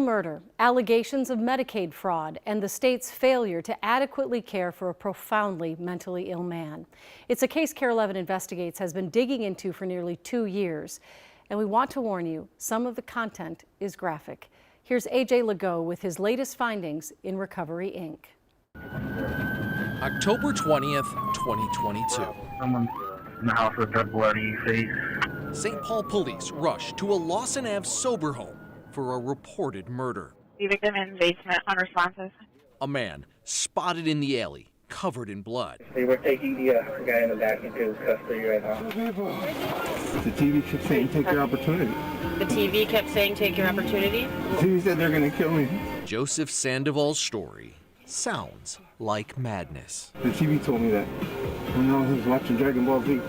murder, allegations of Medicaid fraud, and the state's failure to adequately care for a profoundly mentally ill man. It's a case KARE 11 Investigates has been digging into for nearly 2 years. And we want to warn you, some of the content is graphic. Here's AJ Legault with his latest findings in Recovery, Inc. October 20th, 2022. Someone's in the house with a bloody face. St. Paul police rush to a Lawson Ave sober home for a reported murder. The victim in basement, unresponsive. A man spotted in the alley, covered in blood. They were taking the guy in the back into custody right now. The TV kept saying, take your opportunity. The TV kept saying, take your opportunity. The TV said they're going to kill me. Joseph Sandoval's story sounds like madness. The TV told me that when I was watching Dragon Ball Z.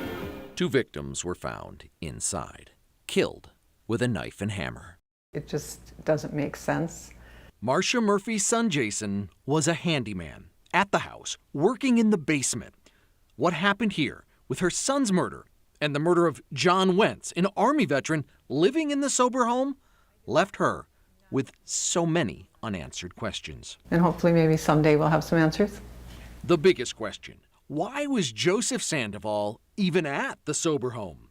2 victims were found inside, killed with a knife and hammer. It just doesn't make sense. Marcia Murphy's son Jason was a handyman at the house, working in the basement. What happened here with her son's murder and the murder of John Wentz, an Army veteran living in the sober home, left her with so many unanswered questions. And hopefully maybe someday we'll have some answers. The biggest question: why was Joseph Sandoval even at the sober home?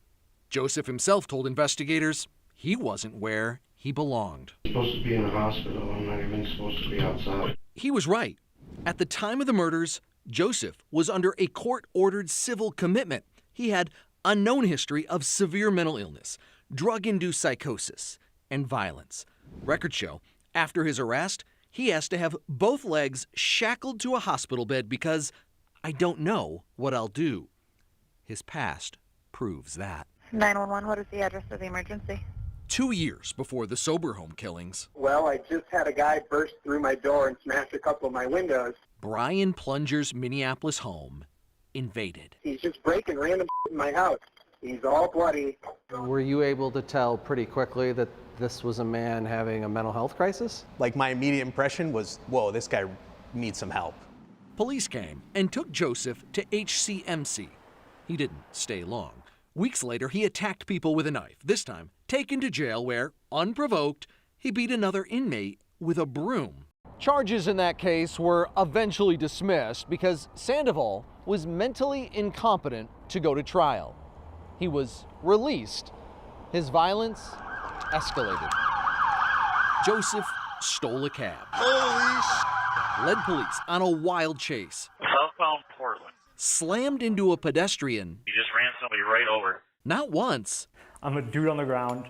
Joseph himself told investigators he wasn't where he belonged. I'm supposed to be in a hospital. I'm not even supposed to be outside. He was right. At the time of the murders, Joseph was under a court-ordered civil commitment. He had a known history of severe mental illness, drug-induced psychosis, and violence. Records show, after his arrest, he asked to have both legs shackled to a hospital bed because "I don't know what I'll do." His past proves that. 911, what is the address of the emergency? 2 years before the sober home killings, Well, I just had a guy burst through my door and smash a couple of my windows. Brian Plunger's Minneapolis home invaded. He's just breaking random in my house. He's all bloody. Were you able to tell pretty quickly that this was a man having a mental health crisis? Like, my immediate impression was, whoa, this guy needs some help. Police came and took Joseph to HCMC. He didn't stay long. Weeks later, he attacked people with a knife, this time taken to jail where, unprovoked, he beat another inmate with a broom. Charges in that case were eventually dismissed because Sandoval was mentally incompetent to go to trial. He was released. His violence escalated. Joseph stole a cab. Led police on a wild chase. Southbound Portland. Slammed into a pedestrian. He just ran somebody right over. Not once, I'm a dude on the ground,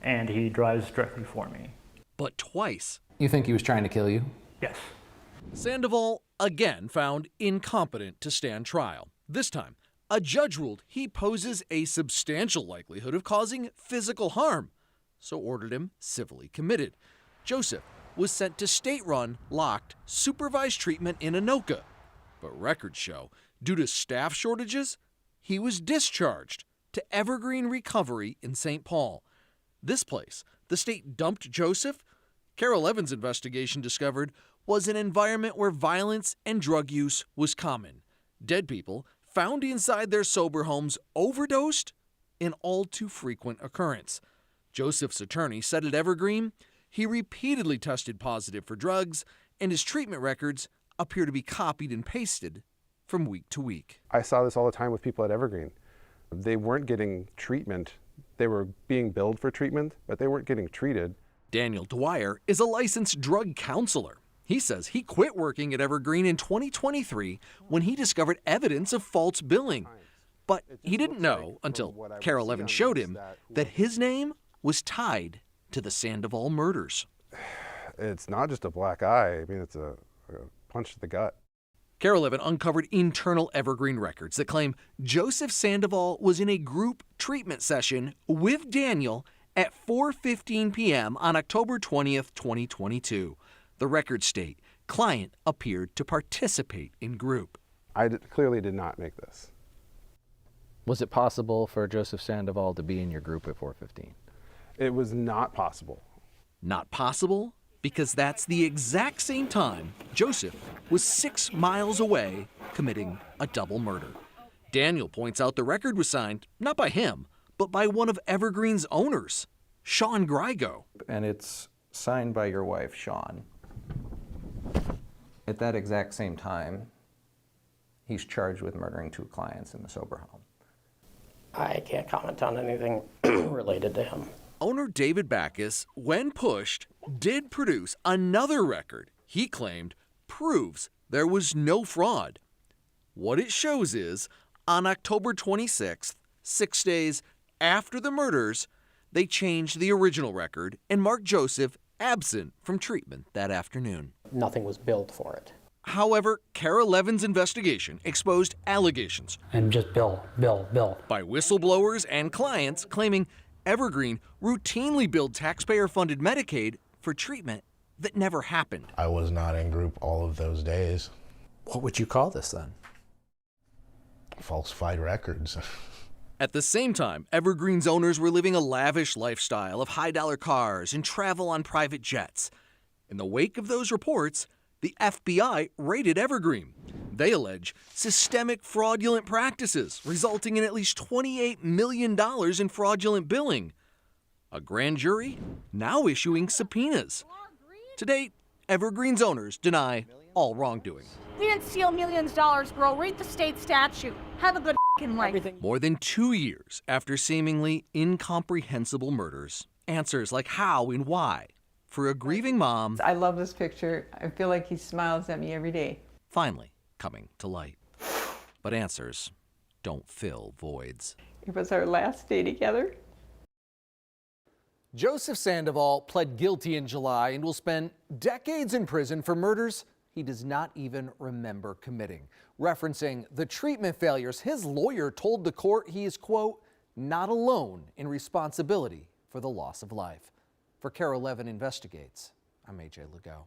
and he drives directly for me. but twice. You think he was trying to kill you? Yes. Sandoval again found incompetent to stand trial. This time, a judge ruled he poses a substantial likelihood of causing physical harm, so ordered him civilly committed. Joseph was sent to state-run, locked, supervised treatment in Anoka. But records show, due to staff shortages, he was discharged to Evergreen Recovery in St. Paul. This place, the state dumped Joseph, KARE 11's investigation discovered, was an environment where violence and drug use was common. Dead people found inside their sober homes overdosed, an all too frequent occurrence. Joseph's attorney said at Evergreen he repeatedly tested positive for drugs, and his treatment records appear to be copied and pasted from week to week. I saw this all the time with people at Evergreen. They weren't getting treatment. They were being billed for treatment, but they weren't getting treated. Daniel Dwyer is a licensed drug counselor. He says he quit working at Evergreen in 2023 when he discovered evidence of false billing. But he didn't know until KARE 11 showed him that his name was tied to the Sandoval murders. It's not just a black eye. I mean, it's a punch to the gut. KARE 11 uncovered internal Evergreen records that claim Joseph Sandoval was in a group treatment session with Daniel at 4:15 p.m. on October 20th, 2022. The records state client appeared to participate in group. I clearly did not make this. Was it possible for Joseph Sandoval to be in your group at 4:15? It was not possible. Not possible because that's the exact same time Joseph was 6 miles away committing a double murder. Daniel points out the record was signed not by him, but by one of Evergreen's owners, Sean Grigo. And it's signed by your wife, Sean. At that exact same time, he's charged with murdering 2 clients in the sober home. I can't comment on anything related to him. Owner David Backus, when pushed, did produce another record he claimed proves there was no fraud. What it shows is, on October 26th, 6 days after the murders, they changed the original record and marked Joseph absent from treatment that afternoon. Nothing was billed for it. However, Kara Levin's investigation exposed allegations And just bill. by whistleblowers and clients claiming Evergreen routinely billed taxpayer-funded Medicaid for treatment that never happened. I was not in group all of those days. What would you call this then? Falsified records. At the same time, Evergreen's owners were living a lavish lifestyle of high-dollar cars and travel on private jets. In the wake of those reports, the FBI raided Evergreen. They allege systemic fraudulent practices, resulting in at least $28 million in fraudulent billing. A grand jury now issuing subpoenas. To date, Evergreen's owners deny all wrongdoing. We didn't steal millions of dollars, girl. Read the state statute. Have a good life. More than 2 years after seemingly incomprehensible murders, answers like how and why for a grieving mom I love this picture. I feel like he smiles at me every day. finally coming to light. But answers don't fill voids. It was our last day together. Joseph Sandoval pled guilty in July and will spend decades in prison for murders he does not even remember committing. Referencing the treatment failures, his lawyer told the court he is, quote, not alone in responsibility for the loss of life. For KARE 11 Investigates, I'm AJ Legault.